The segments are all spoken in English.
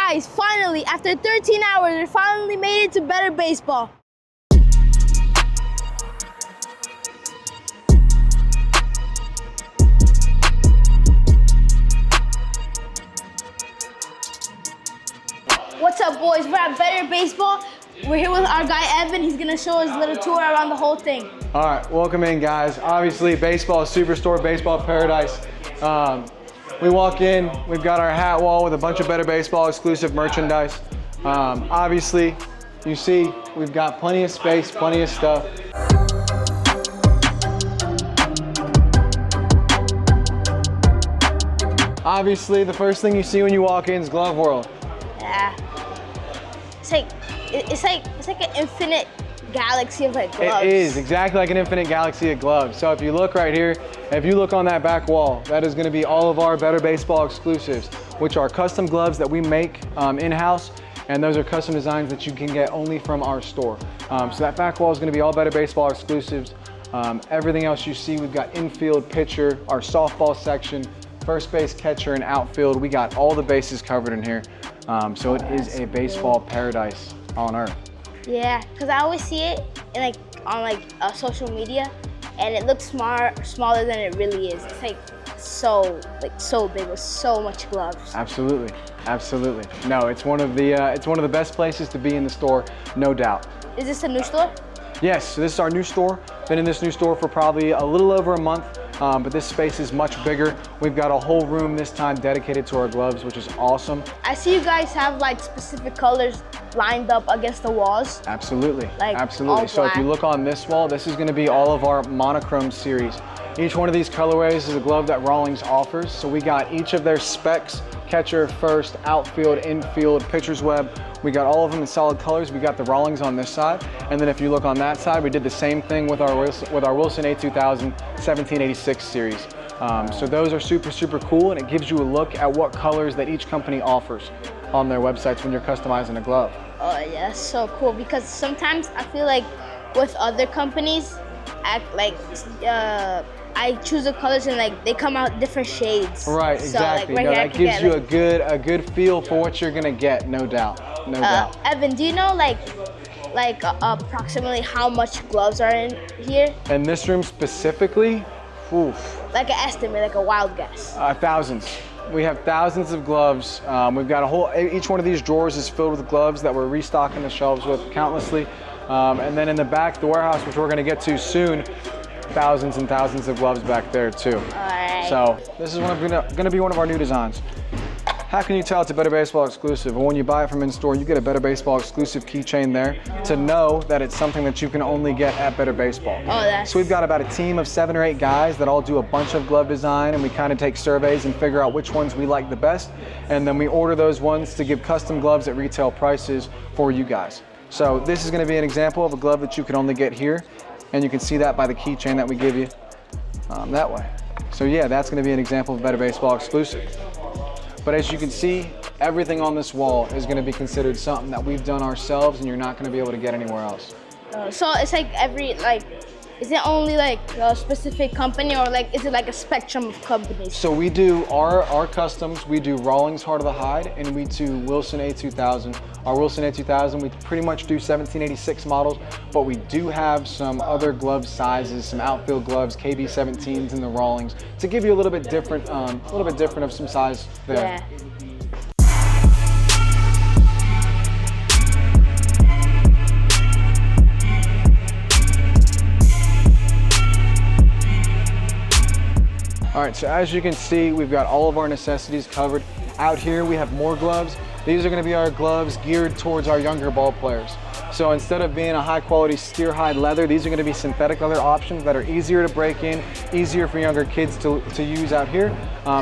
Guys, finally, after 13 hours, we finally made it to Better Baseball. What's up, boys? We're at Better Baseball. We're here with our guy, Evan. He's gonna show us a little tour around the whole thing. All right, welcome in, guys. Obviously, baseball, superstore, baseball paradise. We walk in, we've got our hat wall with a bunch of Better Baseball exclusive merchandise. Obviously, you see, we've got plenty of space, plenty of stuff. Obviously, the first thing you see when you walk in is Glove World. Yeah. It's like an infinite galaxy of like gloves. It is exactly like an infinite galaxy of gloves. So if you look right here, if you look on that back wall, that is going to be all of our Better Baseball exclusives, which are custom gloves that we make in-house, and those are custom designs that you can get only from our store. So that back wall is going to be all Better Baseball exclusives. Everything else you see, we've got infield, pitcher, our softball section, first base, catcher, and outfield. We got all the bases covered in here. So it is a baseball paradise on earth. Yeah, because I always see it in on social media, and it looks smaller than it really is. It's so big with so much gloves. Absolutely, absolutely. No, it's one of the best places to be in the store, no doubt. Is this a new store? Yes, so this is our new store. Been in this new store for probably a little over a month, but this space is much bigger. We've got a whole room this time dedicated to our gloves, which is awesome. I see you guys have like specific colors lined up against the walls. Absolutely, like absolutely. So if you look on this wall, this is going to be all of our monochrome series. Each one of these colorways is a glove that Rawlings offers. So we got each of their specs: catcher, first, outfield, infield, pitcher's web. We got all of them in solid colors. We got the Rawlings on this side, and then if you look on that side, we did the same thing with our Wilson A2000 1786 series. So those are super cool, and it gives you a look at what colors that each company offers on their websites when you're customizing a glove. Oh yeah, that's so cool, because sometimes I feel like with other companies, I choose the colors and they come out different shades. Right, exactly. So, that gives you a good feel for what you're gonna get, no doubt, no doubt. Evan, do you know approximately how much gloves are in here? In this room specifically, oof. Like an estimate, like a wild guess. Thousands. We have thousands of gloves. We've got each one of these drawers is filled with gloves that we're restocking the shelves with countlessly. And then in the back, the warehouse, which we're gonna get to soon, thousands and thousands of gloves back there too. All right. So this is gonna be one of our new designs. How can you tell it's a Better Baseball exclusive? Well, when you buy it from in-store, you get a Better Baseball exclusive keychain there to know that it's something that you can only get at Better Baseball. Oh, So we've got about a team of 7 or 8 guys that all do a bunch of glove design, and we kind of take surveys and figure out which ones we like the best, and then we order those ones to give custom gloves at retail prices for you guys. So this is gonna be an example of a glove that you can only get here, and you can see that by the keychain that we give you that way. So yeah, that's gonna be an example of Better Baseball exclusive. But as you can see, everything on this wall is gonna be considered something that we've done ourselves, and you're not gonna be able to get anywhere else. So it's is it only a specific company, or is it like a spectrum of companies? So we do our customs, we do Rawlings Heart of the Hide, and we do Wilson A2000. Our Wilson A2000, we pretty much do 1786 models, but we do have some other glove sizes, some outfield gloves, KB17s in the Rawlings, to give you a little bit different of some size there. Yeah. All right, so as you can see, we've got all of our necessities covered. Out here, we have more gloves. These are gonna be our gloves geared towards our younger ball players. So instead of being a high quality steer hide leather, these are gonna be synthetic leather options that are easier to break in, easier for younger kids to use out here.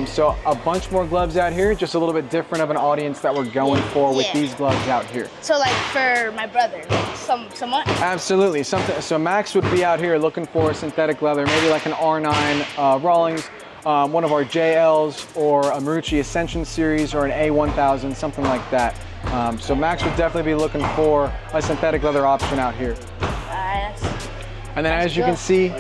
So a bunch more gloves out here, just a little bit different of an audience that we're going for with these gloves out here. So for my brother, somewhat? Absolutely, so Max would be out here looking for a synthetic leather, maybe like an R9 Rawlings, one of our JLs, or a Marucci Ascension series, or an A1000, something like that. So Max would definitely be looking for a synthetic leather option out here. And then as you can see,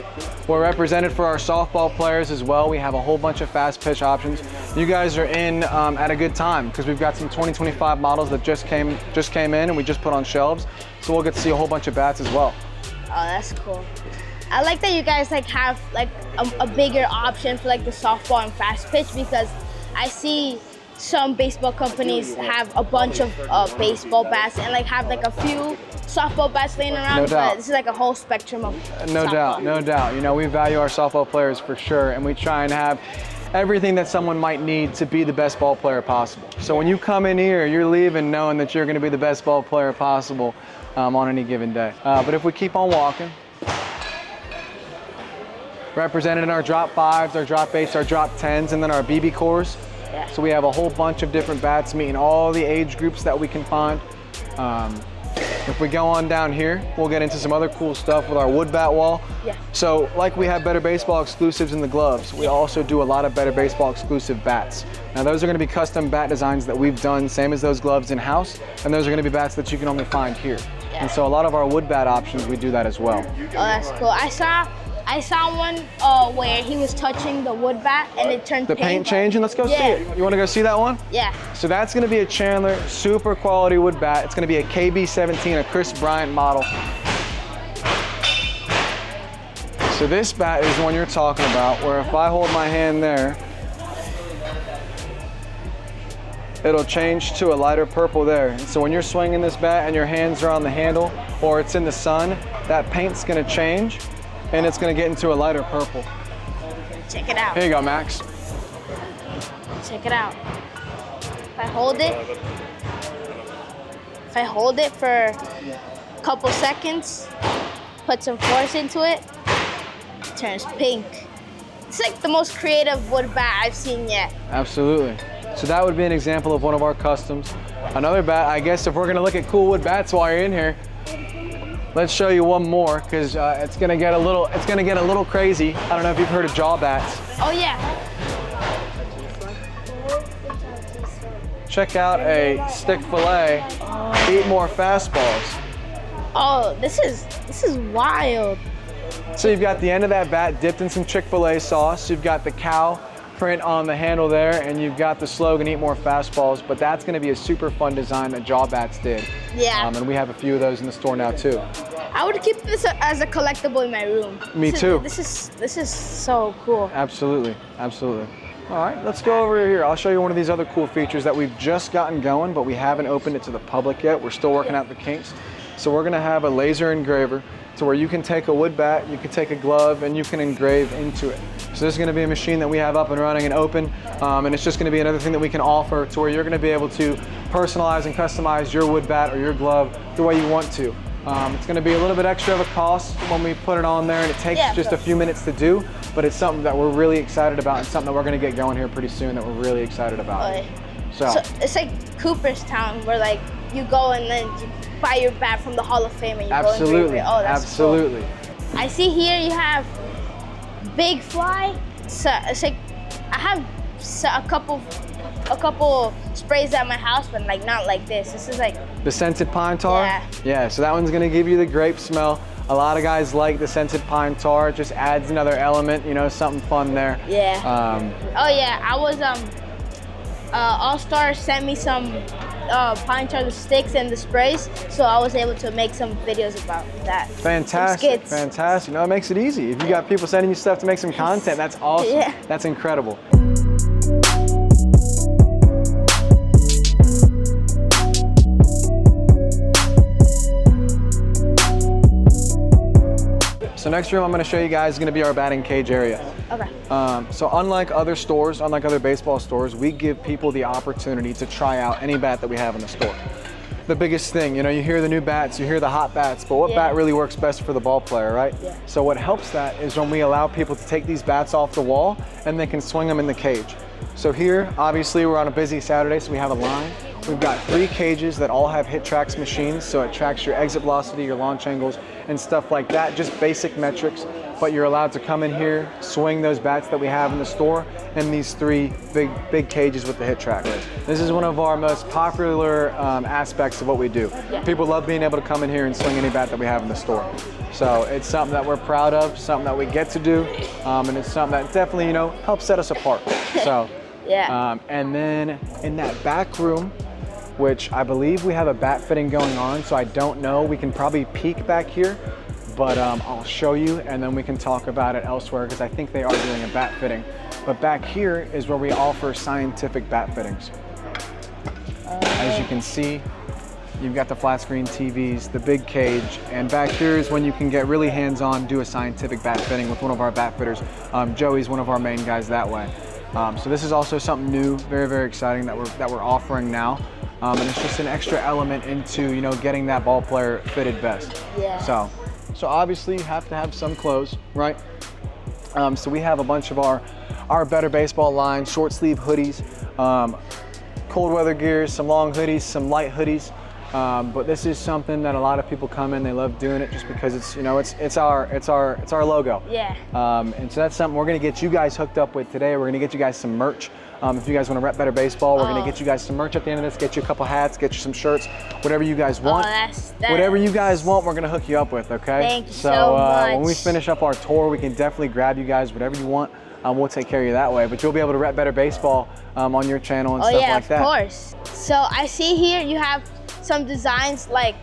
we're represented for our softball players as well. We have a whole bunch of fast pitch options. You guys are in at a good time because we've got some 2025 models that just came in and we just put on shelves. So we'll get to see a whole bunch of bats as well. Oh, that's cool. I like that you guys like have like a bigger option for like the softball and fast pitch, because I see some baseball companies have a bunch of baseball bats and like have like a few softball bats laying around. No doubt. But this is like a whole spectrum of No softball. doubt, no doubt. You know, we value our softball players for sure, and we try and have everything that someone might need to be the best ball player possible. So when you come in here, you're leaving knowing that you're going to be the best ball player possible on any given day. But if we keep on walking, represented in our drop 5s, our drop 8s, our drop 10s, and then our BB cores. Yeah. So we have a whole bunch of different bats meeting all the age groups that we can find. If we go on down here, we'll get into some other cool stuff with our wood bat wall. Yeah. So like we have Better Baseball exclusives in the gloves, we also do a lot of Better Baseball exclusive bats. Now those are going to be custom bat designs that we've done, same as those gloves in-house, and those are going to be bats that you can only find here. Yeah. And so a lot of our wood bat options, we do that as well. Oh, that's cool. I saw one where he was touching the wood bat and it turned The paint changing, let's go see it. You want to go see that one? Yeah. So that's going to be a Chandler super quality wood bat. It's going to be a KB17, a Chris Bryant model. So this bat is the one you're talking about, where if I hold my hand there, it'll change to a lighter purple there. And so when you're swinging this bat and your hands are on the handle or it's in the sun, that paint's going to change and it's going to get into a lighter purple. Check it out. Here you go, Max. Check it out. If I hold it for a couple seconds, put some force into it, it turns pink. It's like the most creative wood bat I've seen yet. Absolutely. So that would be an example of one of our customs. Another bat, I guess if we're gonna look at cool wood bats while you're in here, let's show you one more, because it's gonna get a little crazy. I don't know if you've heard of jaw bats. Oh yeah. Check out a stick fillet, eat more fastballs. Oh, this is wild. So you've got the end of that bat dipped in some Chick-fil-A sauce. You've got the cow print on the handle there, and you've got the slogan, eat more fastballs, but that's gonna be a super fun design that Jaw Bats did. Yeah. And we have a few of those in the store now too. I would keep this as a collectible in my room. Me too. This is so cool. Absolutely, absolutely. All right, let's go over here. I'll show you one of these other cool features that we've just gotten going, but we haven't opened it to the public yet. We're still working out the kinks. So we're gonna have a laser engraver to where you can take a wood bat, you can take a glove, and you can engrave into it. So this is gonna be a machine that we have up and running and open, and it's just gonna be another thing that we can offer to where you're gonna be able to personalize and customize your wood bat or your glove the way you want to. It's gonna be a little bit extra of a cost when we put it on there, and it takes just a few minutes to do, but it's something that we're really excited about and something that we're gonna get going here pretty soon that we're really excited about. So it's like Cooperstown, where like you go and then you buy your bat from the Hall of Fame and you go and engrave it. Oh, that's absolutely. Cool. I see here you have Big Fly. So it's like I have a couple sprays at my house, but like not like this. This is like the scented pine tar. Yeah. So that one's gonna give you the grape smell. A lot of guys like the scented pine tar. It just adds another element, you know, something fun there. Yeah. Oh yeah, I was All Star sent me some pine tar, the sticks and the sprays, so I was able to make some videos about that. Fantastic, fantastic. You know, it makes it easy. If you got people sending you stuff to make some content, that's awesome. Yeah. That's incredible. So next room I'm going to show you guys is going to be our batting cage area. Okay. So unlike other stores, unlike other baseball stores, we give people the opportunity to try out any bat that we have in the store. The biggest thing, you know, you hear the new bats, you hear the hot bats, but what bat really works best for the ball player, right? Yeah. So what helps that is when we allow people to take these bats off the wall and they can swing them in the cage. So here, obviously we're on a busy Saturday, so we have a line. We've got 3 cages that all have HitTrax machines, so it tracks your exit velocity, your launch angles, and stuff like that, just basic metrics. But you're allowed to come in here, swing those bats that we have in the store, and these 3 big cages with the HitTrax. This is one of our most popular aspects of what we do. People love being able to come in here and swing any bat that we have in the store. So it's something that we're proud of, something that we get to do, and it's something that definitely, you know, helps set us apart. So Yeah. And then in that back room, which I believe we have a bat fitting going on, so I don't know. We can probably peek back here, but I'll show you and then we can talk about it elsewhere because I think they are doing a bat fitting. But back here is where we offer scientific bat fittings. As you can see, you've got the flat screen TVs, the big cage, and back here is when you can get really hands-on, do a scientific bat fitting with one of our bat fitters. Joey's one of our main guys that way. So this is also something new, very, very exciting that we're offering now. And it's just an extra element into, you know, getting that ball player fitted best. Yeah. So obviously you have to have some clothes, right? So we have a bunch of our Better Baseball line, short sleeve hoodies, cold weather gears, some long hoodies, some light hoodies. But this is something that a lot of people come in, they love doing it just because it's, you know, it's our logo. Yeah. And so that's something we're gonna get you guys hooked up with today. We're gonna get you guys some merch. If you guys want to rep Better Baseball, we're gonna get you guys some merch at the end of this, get you a couple hats, get you some shirts, whatever you guys want. Whatever you guys want, we're gonna hook you up with, okay? Thank you so much. When we finish up our tour, we can definitely grab you guys whatever you want. We'll take care of you that way, but you'll be able to rep Better Baseball on your channel and stuff like that. Oh yeah, of course. So I see here you have some designs, like,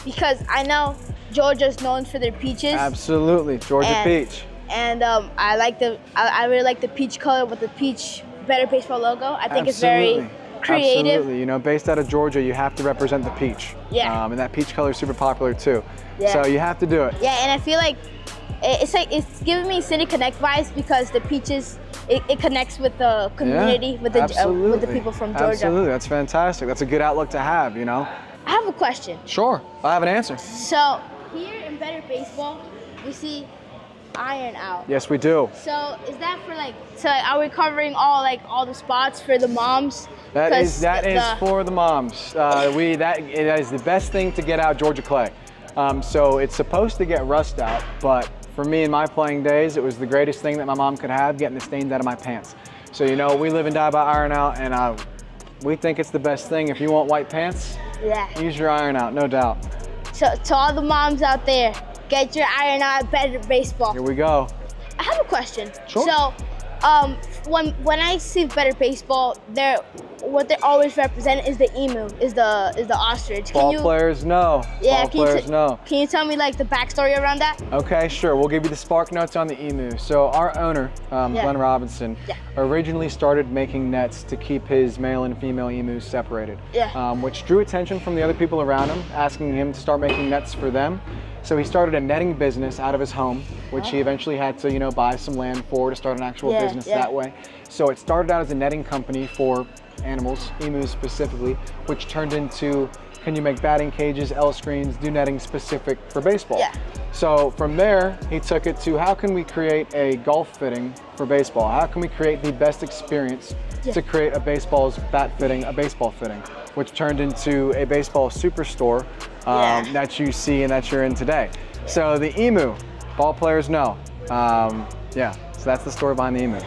because I know Georgia's known for their peaches. Absolutely, Georgia peach. And I really like the peach color with the peach Better Baseball logo. I think it's very creative. Absolutely, you know, based out of Georgia, you have to represent the peach. Yeah. And that peach color is super popular too. Yeah. So you have to do it. Yeah, and I feel like it's giving me City Connect vibes because the peaches, it connects with the community, with the people from Georgia. Absolutely, that's fantastic. That's a good outlook to have, you know. I have a question. Sure, I have an answer. So here in Better Baseball, we see iron out. Yes, we do. So is that for like, so are we covering all the spots for the moms? That is for the moms. That is the best thing to get out Georgia clay. So it's supposed to get rust out, but for me in my playing days, it was the greatest thing that my mom could have, getting the stains out of my pants. So, you know, we live and die by iron out, and we think it's the best thing. If you want white pants, use your iron out, no doubt. So to all the moms out there, get your iron out at Better Baseball. Here we go. I have a question. Sure. So when I see Better Baseball, what they always represent is the emu, is the ostrich. Ball players know. Yeah, Ball players know. Can you tell me like the backstory around that? Okay, sure. We'll give you the spark notes on the emu. So our owner, Glenn Robinson, originally started making nets to keep his male and female emus separated. Yeah. Which drew attention from the other people around him, asking him to start making nets for them. So he started a netting business out of his home, which he eventually had to, you know, buy some land for to start an actual business that way. So it started out as a netting company for animals, emus specifically, which turned into, can you make batting cages, L screens, do netting specific for baseball? Yeah. So from there, he took it to, how can we create a golf fitting for baseball? How can we create the best experience to create a baseball's bat fitting, a baseball fitting, which turned into a baseball superstore that you see and that you're in today. So the emu, ball players know. So that's the story behind the emu.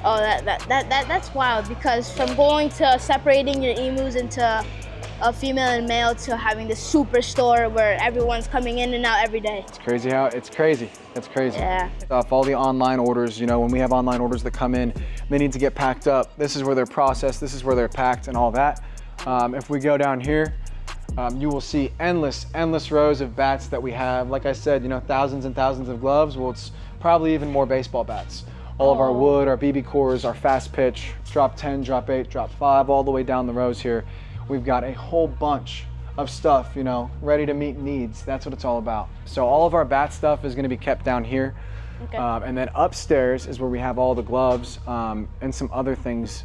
Oh, that's wild, because from going to separating your emus into a female and male to having the superstore where everyone's coming in and out every day. It's crazy how it's crazy. It's crazy. Yeah. All the online orders, you know, when we have online orders that come in, they need to get packed up. This is where they're processed. This is where they're packed and all that. If we go down here, you will see endless rows of bats that we have. Like I said, you know, thousands and thousands of gloves. Well, it's probably even more baseball bats. All of our wood, our BB cores, our fast pitch, drop 10, drop 8, drop 5, all the way down the rows here. We've got a whole bunch of stuff, you know, ready to meet needs. That's what it's all about. So all of our bat stuff is going to be kept down here. Okay. And then upstairs is where we have all the gloves and some other things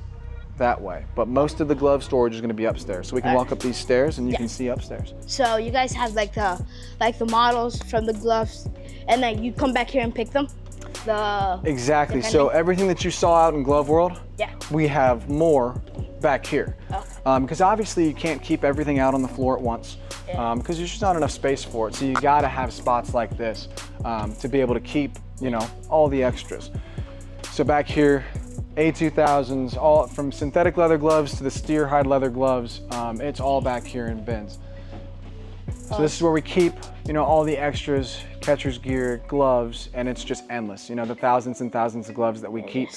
that way. But most of the glove storage is going to be upstairs. So we can walk up these stairs and you can see upstairs. So you guys have like the models from the gloves, and then you come back here and pick them? Exactly. So everything that you saw out in Glove World, we have more back here. Because obviously you can't keep everything out on the floor at once because there's just not enough space for it. So you got to have spots like this to be able to keep, you know, all the extras. So back here, A2000s, all from synthetic leather gloves to the steer hide leather gloves, it's all back here in bins. So this is where we keep, you know, all the extras, catcher's gear, gloves, and it's just endless. You know, the thousands and thousands of gloves that we keep.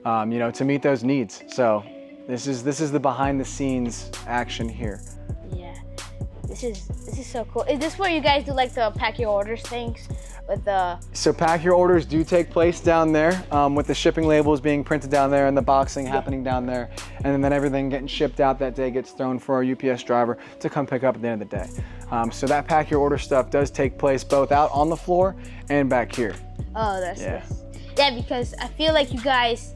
you know, to meet those needs. So this is the behind the scenes action here. Yeah, this is so cool. Is this where you guys do like the pack your orders things with the? So pack your orders do take place down there, with the shipping labels being printed down there and the boxing happening down there, and then everything getting shipped out that day gets thrown for our UPS driver to come pick up at the end of the day. So that pack your order stuff does take place both out on the floor and back here. Oh, that's nice. Yeah, because I feel like you guys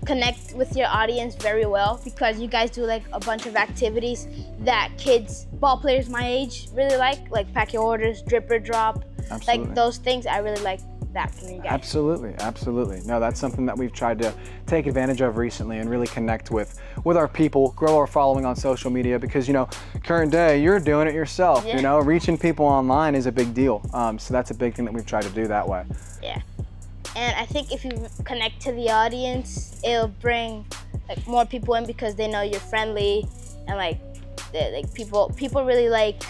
connect with your audience very well, because you guys do like a bunch of activities that kids, ball players my age really like pack your orders, drip or drop. Absolutely. Like those things, I really like that from you guys. Absolutely, absolutely. No, that's something that we've tried to take advantage of recently and really connect with our people, grow our following on social media, because, you know, current day, you're doing it yourself, you know, reaching people online is a big deal. So that's a big thing that we've tried to do that way. Yeah. And I think if you connect to the audience, it'll bring like more people in, because they know you're friendly, and like people really like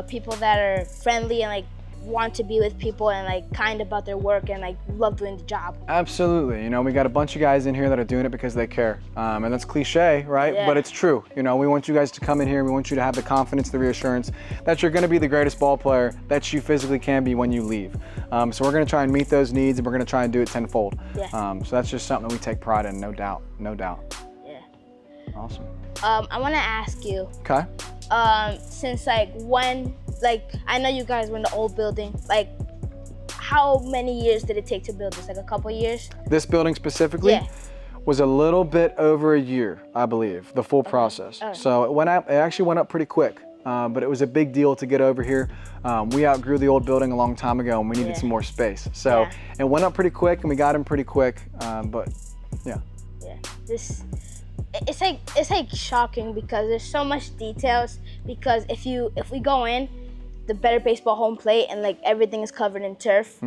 people that are friendly and like want to be with people and like kind about their work and like love doing the job. Absolutely. You know, we got a bunch of guys in here that are doing it because they care. And that's cliche, right? Yeah. But it's true. You know, we want you guys to come in here. We want you to have the confidence, the reassurance that you're going to be the greatest ball player that you physically can be when you leave. So we're going to try and meet those needs, and we're going to try and do it tenfold. Yeah. So that's just something that we take pride in, no doubt. No doubt. Yeah. Awesome. I want to ask you. Okay. Since like when, like I know you guys were in the old building, like how many years did it take to build this? Like a couple years? This building specifically? Yeah. Was a little bit over a year, I believe, the full process. So it actually went up pretty quick, but it was a big deal to get over here. We outgrew the old building a long time ago, and we needed some more space. So it went up pretty quick, and we got in pretty quick, but yeah. Yeah, it's like shocking, because there's so much details, because if we go in the Better Baseball home plate, and like everything is covered in turf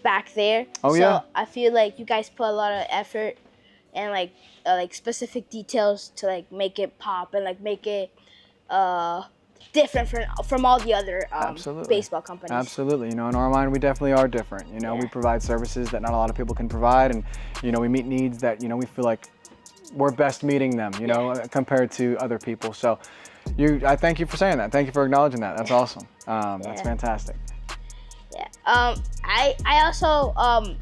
back there. Oh, so yeah. I feel like you guys put a lot of effort and like specific details to like make it pop and like make it different from all the other baseball companies. Absolutely. You know, in our mind, we definitely are different. You know, we provide services that not a lot of people can provide, and you know, we meet needs that, you know, we feel like we're best meeting them, you know, compared to other people. So I thank you for saying that. Thank you for acknowledging that. That's awesome. That's fantastic. Yeah. I also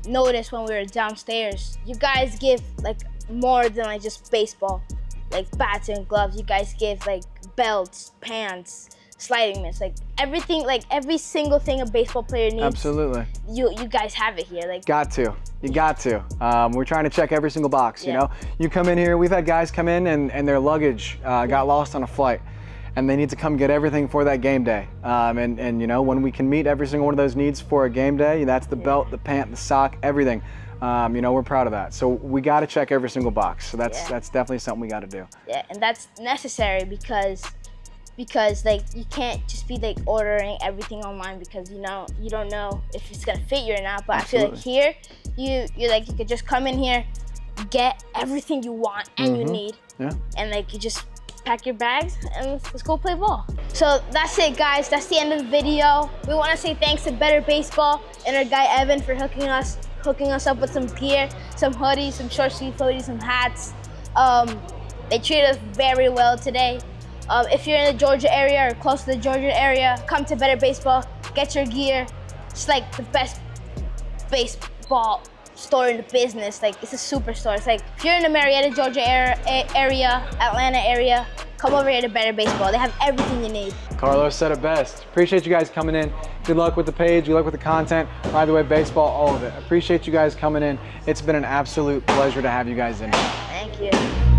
noticed when we were downstairs, you guys give like more than like just baseball, like bats and gloves. You guys give like belts, pants, sliding mitts, like everything, like every single thing a baseball player needs. Absolutely. You guys have it here. Like You got to. We're trying to check every single box, you know? You come in here, we've had guys come in and their luggage got lost on a flight, and they need to come get everything for that game day. And you know, when we can meet every single one of those needs for a game day, that's the belt, the pant, the sock, everything. You know, we're proud of that. So we got to check every single box. So that's definitely something we got to do. Yeah, and that's necessary, because like you can't just be like ordering everything online, because you know, you don't know if it's gonna fit you or not. But Absolutely. I feel like here you could just come in here, get everything you want and you need, and like you just pack your bags and let's go play ball. So that's it, guys. That's the end of the video. We want to say thanks to Better Baseball and our guy Evan for hooking us up with some gear, some hoodies, some short sleeve hoodies, some hats. They treated us very well today. If you're in the Georgia area or close to the Georgia area, come to Better Baseball, get your gear. It's like the best baseball store in the business. Like, it's a superstore. It's like, if you're in the Marietta, Georgia area, Atlanta area, come over here to Better Baseball. They have everything you need. Carlos said it best. Appreciate you guys coming in. Good luck with the page, good luck with the content, By the Way Baseball, all of it. Appreciate you guys coming in. It's been an absolute pleasure to have you guys in here. Thank you.